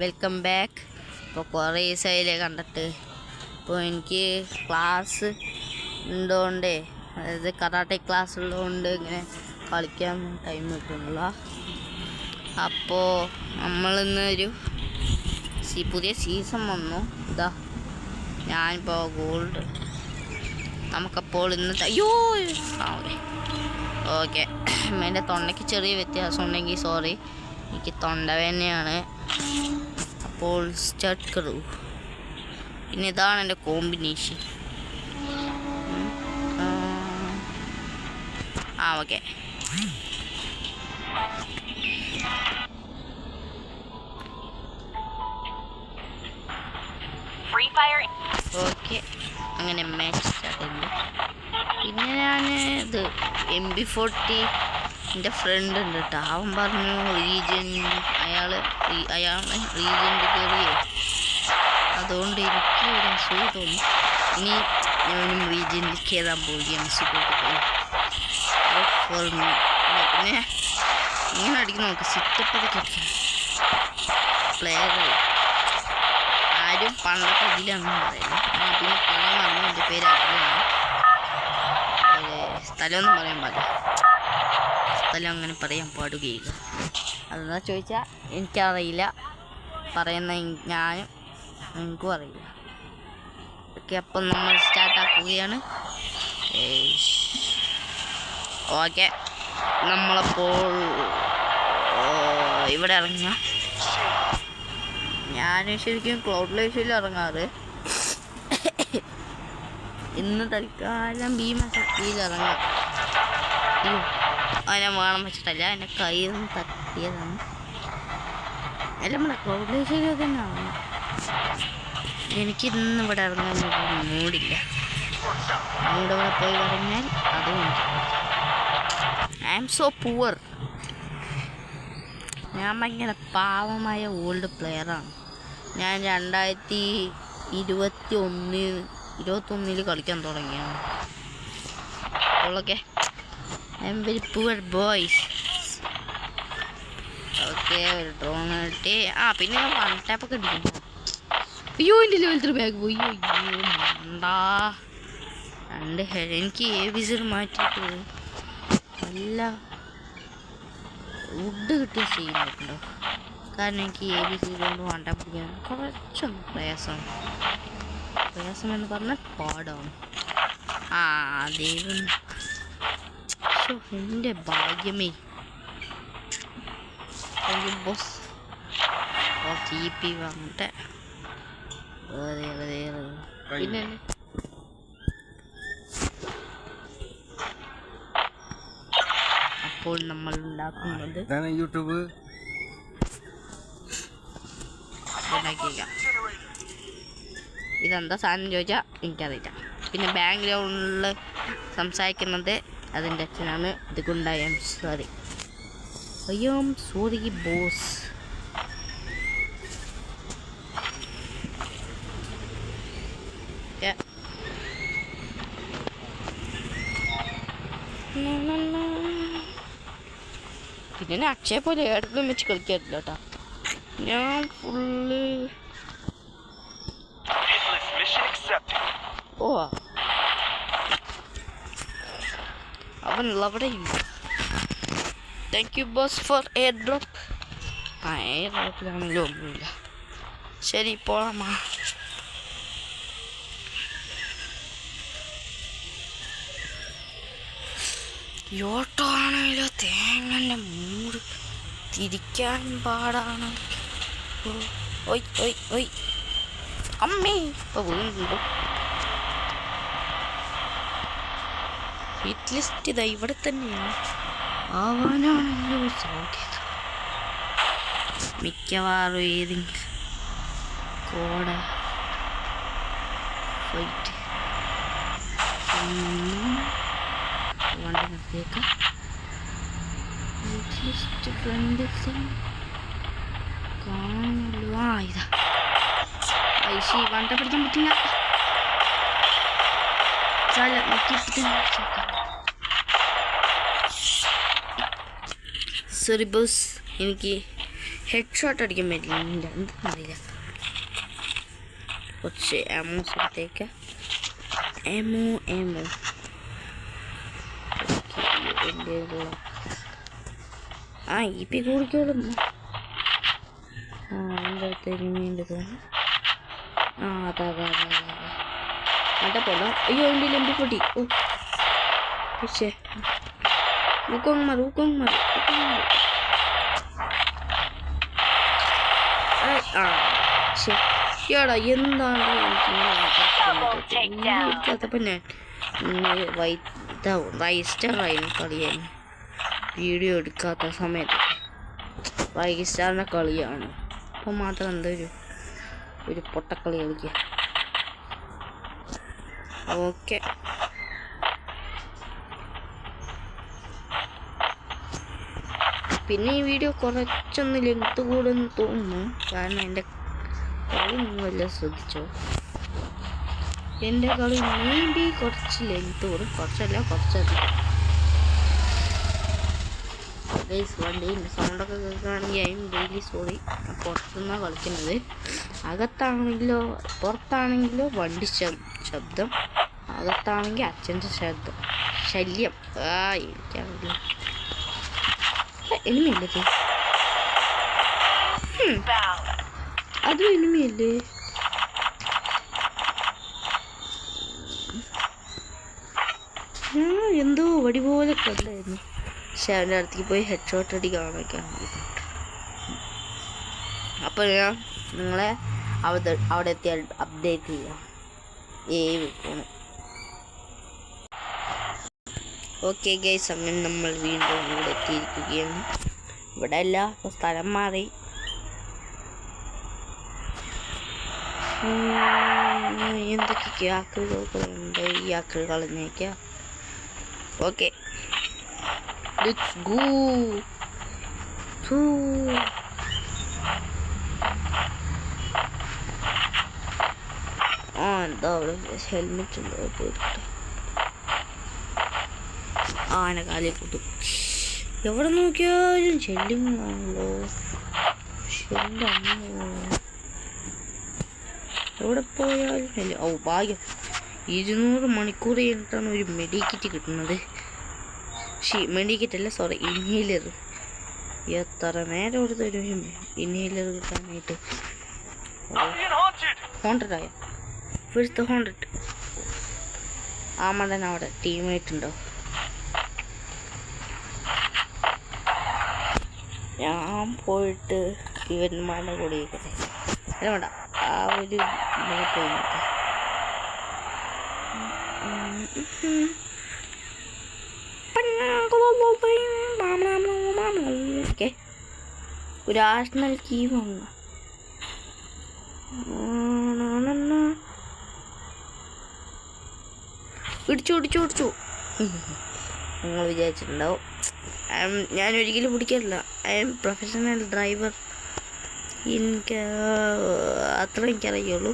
Welcome back. ഇപ്പോൾ കുറേ ദിവസമായില്ലേ കണ്ടിട്ട്. ഇപ്പോൾ എനിക്ക് ക്ലാസ് ഉള്ളതുകൊണ്ട്, അതായത് കരാട്ടെ ക്ലാസ് ഉള്ളതുകൊണ്ട് ഇങ്ങനെ കളിക്കാൻ ടൈം കിട്ടുന്നില്ല. അപ്പോൾ നമ്മളിന്നൊരു പുതിയ സീസൺ വന്നു. ഇതാ ഞാനിപ്പോൾ ഗോൾഡ്. നമുക്കപ്പോൾ ഇന്നത്തെ ഓക്കെ എൻ്റെ തൊണ്ടയ്ക്ക് ചെറിയ വ്യത്യാസം ഉണ്ടെങ്കിൽ സോറി, എനിക്ക് തൊണ്ടവേദനയാണ്. അപ്പോൾ സ്റ്റാർട്ട് കറു. പിന്നെ ഇതാണ് എൻ്റെ കോമ്പിനേഷൻ. ഓക്കെ ഓക്കെ അങ്ങനെ മാച്ച് സ്റ്റാർട്ട് ചെയ്യുന്നുണ്ട്. പിന്നെ ഞാൻ ഇത് MP40 എൻ്റെ ഫ്രണ്ട് ഉണ്ട് കേട്ടോ. അവൻ പറഞ്ഞു അയാളെ റീജനിൽ കയറിയേ, അതുകൊണ്ട് എനിക്ക് ഒരു അസുഖം തോന്നി. ഇനി ഞാനും റീജനിൽ കയറാൻ പോവുകയാണ്. പിന്നെ ഇങ്ങനെ അടിക്കുന്ന നോക്ക്, സിറ്റപ്പൊക്കെ പ്ലെയർ ആരും പണ്ടത്തെ ഇതിലൊന്നും പറയില്ല. പിന്നെ പണം പറഞ്ഞു എൻ്റെ പേര് അഖിലാണ്. സ്ഥലമൊന്നും പറയാൻ പാടില്ല, സ്ഥലം അങ്ങനെ പറയാൻ പാടുകയില്ല. അതെന്താ ചോദിച്ചാൽ എനിക്കറിയില്ല, പറയുന്ന ഞാനും എനിക്കും അറിയില്ല. ഓക്കെ, അപ്പം നമ്മൾ സ്റ്റാർട്ടാക്കുകയാണ്. ഓക്കെ, നമ്മളപ്പോൾ ഇവിടെ ഇറങ്ങുക. ഞാൻ ശരിക്കും ക്ലൗഡ് ലൈഫിൽ ഇറങ്ങാറ്. ഇന്ന് തൽക്കാലം ഭീമശക്തിയിൽ ഇറങ്ങാം. അതിനെ വേണം വെച്ചിട്ടല്ല, എൻ്റെ കയ്യിൽ നിന്ന് തട്ടിയതാണ്. എല്ലാം നമ്മുടെ ക്ലൗഡ് ലൈഫിൽ തന്നെയാണ്. എനിക്കിന്ന് ഇവിടെ ഇറങ്ങാൻ മൂടില്ല. മൂടിവിടെ പോയി പറഞ്ഞാൽ അതും ഐ ആം സോ പുവർ. ഞാൻ ഭയങ്കര പാവമായ ഓൾഡ് പ്ലെയറാണ്. ഞാൻ 2021 കളിക്കാൻ തുടങ്ങിയാണ്. Okay, I am very poor boys. Okay, ഒരു ഡ്രോൺ കിട്ടി. പിന്നെ ഞാൻ 1 ടാപ്പൊക്കെ ഇടിക്കുന്നു. അയ്യോ, എൻ്റെ ലെവൽ 3 ബാഗ് പോയി. അയ്യോ മണ്ടാ, 2 ഹെഡ്. എനിക്ക് ABC മാറ്റിയിട്ട് നല്ല വുഡ് കിട്ടിയ ചെയ്യുന്നുണ്ടോ. കാരണം എനിക്ക് ABC കൊണ്ട് 1 ടാപ്പ് പിടിക്കാൻ കുറച്ചൊന്നും പ്രയാസം എന്ന് പറഞ്ഞാൽ പാടാണ്. ദൈവം, എൻ്റെ ഭാഗ്യമേ. Boss TP വാങ്ങട്ടെ. പിന്നെ അപ്പോൾ നമ്മൾ ഉണ്ടാക്കുന്നത് യൂട്യൂബ് ഇതെന്താ സാധനം ചോദിച്ചാൽ എനിക്കറിയില്ല. പിന്നെ ബാക്ക്ഗ്രൗണ്ടിൽ സംസാരിക്കുന്നത് അതിൻ്റെ അച്ഛനാണ്. ഇതുകൊണ്ട് ഐ എം സോറി ബോസ്. പിന്നെ ഞാൻ അക്ഷയ പോലെ ഏടെങ്കിലും വെച്ച് കളിക്കാറില്ല കേട്ടോ. ഞാൻ ഫുള്ള് അവൻ അവിടെ ഇല്ല. Thank you boss for air drop. Air ഡ്രോപ്പിലാണെങ്കിലും ഒന്നുമില്ല. ശരി, പോളാമാ. യോട്ടോ ആണെങ്കിലോ തേങ്ങൻ്റെ മൂട് തിരിക്കാൻ പാടാണ്. അമ്മേ, ഇപ്പൊ വീണ്ടുണ്ടോ ഹിറ്റ് ലിസ്റ്റ്? ഇതാ ഇവിടെ തന്നെയാണ്. ആവാനാണല്ലോ സാധ്യത. മിക്കവാറും ഏതെങ്കിലും കോട ഫൈറ്റ് വണ്ടി നിർത്തിയേക്കാം. കാണുമല്ലോ. ഇതാ ഐശി വണ്ട പിടിക്കാൻ പറ്റില്ല. സോറി ബോസ്, എനിക്ക് ഹെഡ് ഷോട്ട് അടിക്കാൻ പറ്റില്ല, എന്താണെന്നറിയില്ല. കുറച്ച് എമോസ് എടുത്തേക്ക്. എമോ ആ ഇപ്പി കൂടിക്കോളും. എൻ്റെ അടുത്ത് നീണ്ടത്. അതാ അതാ പോലെ. അയ്യോ എൻ്റെ ലംബി പൊട്ടി. ഓ പക്ഷേ ഊക്കോങ്ങ് മാറി. ശരിയാടാ, എന്താണ് എനിക്കതപ്പം ഞാൻ റൈസ്റ്ററായിരുന്നു കളിയായിരുന്നു. വീഡിയോ എടുക്കാത്ത സമയത്ത് റൈസ്റ്ററിൻ്റെ കളിയാണ്. അപ്പം മാത്രം ഒരു പൊട്ടക്കളി കളിക്കുക. ഓക്കെ, പിന്നെ ഈ വീഡിയോ കുറച്ചൊന്ന് ലെങ്ത് കൂടുമെന്ന് തോന്നുന്നു. കാരണം എൻ്റെ കളി നിങ്ങളെല്ലാം ശ്രദ്ധിച്ചോ. എൻ്റെ കളി മേബി കുറച്ച് ലെങ്ത് കൂടും, കുറച്ചധികം. വണ്ടീൻ്റെ സൗണ്ടൊക്കെ കേൾക്കുകയാണെങ്കിൽ അതിന് ഡെയിലി സോറി. പുറത്തുനിന്നാണ് കളിക്കുന്നത്. അകത്താണെങ്കിലോ പുറത്താണെങ്കിലോ വണ്ടി ശബ്ദം, അകത്താണെങ്കിൽ അച്ഛൻ്റെ ശല്യം. എനിക്കറിയില്ല. എനിമിയല്ലേ അതും എനിമിയല്ലേ? ഞാൻ എന്തോ വടി പോലെ കണ്ടായിരുന്നു. പക്ഷെ അവൻ്റെ അടുത്തേക്ക് പോയി ഹെഡ് ഷോട്ട് അടിക്കാനൊക്കെ. അപ്പോൾ ഞാൻ നിങ്ങളെ അവിടെ എത്തി അപ്ഡേറ്റ് ചെയ്യാം. പോണം. ഓക്കെ ഗൈസ്, അങ്ങനെ നമ്മൾ വീണ്ടും ഇവിടെ എത്തിയിരിക്കുകയാണ്. ഇവിടെ അല്ല, സ്ഥലം മാറി. എന്തൊക്കെ ആക്രികളുണ്ട്, ഈ ആക്രി കളഞ്ഞേക്കാം. Okay, let's go. എന്താ അവിടെ ഹെൽമെറ്റ് ഉണ്ടോ? പോയിട്ട് ആന കാലിൽ കൂട്ടും. എവിടെ നോക്കിയാലും ഷെല്ലിങ്ങാണല്ലോ. എവിടെ പോയാലും ഷെല്ല്. ഭാഗ്യം 200 മണിക്കൂർ കഴിഞ്ഞിട്ടാണ് ഒരു മെഡിക്കിറ്റ് കിട്ടുന്നത്. മെഡിക്കിറ്റല്ല, സോറി, ഇൻഹേലർ. എത്ര നേരം എടുത്ത് ഒരു ഇൻഹേലർ കിട്ടാനായിട്ട്. 100 ആയ ഫസ്റ്റ് 100. ആമടൻ അവിടെ ടീമായിട്ട് ഉണ്ടോ? ഞാൻ പോയിട്ട് ഇവന്മാരുടെ കൂടെ ഇരിക്കട്ടെ. അല്ല വേണ്ട, ആ ഒരു ഓക്കെ, ഒരു ആർസണൽ ടീം വന്നു. പിടിച്ചു നിങ്ങൾ വിചാരിച്ചിട്ടുണ്ടാവും ഞാൻ ഒരിക്കലും പിടിക്കാറില്ല. I am professional driver. അത്ര എനിക്കറിയുള്ളൂ.